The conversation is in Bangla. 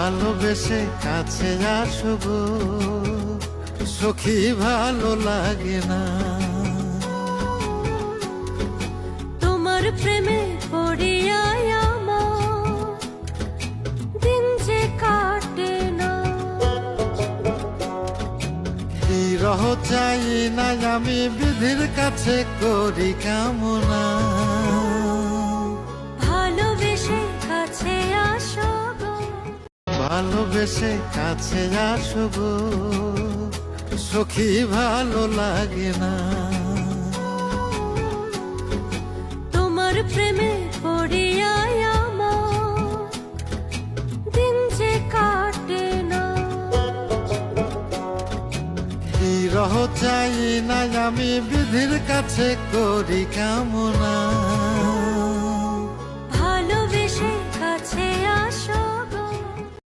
ভালোবেসে কাছে আসো গো সখী, ভালো লাগে না। তোমার প্রেমে পড়িয়া আমার দিন যে কাটে না। বিরহ চাই না আমি, বিধির কাছে করি কামনা। ভালোবেসে কাছে আসো গো, ভালোবেসে কাছে আসো গো সখী, ভালো লাগে না। তোমার প্রেমে পড়িয়া আমার দিন যে কাটে না। বিরহ চাই না আমি, বিধির কাছে করি কামনা। ভালোবেসে কাছে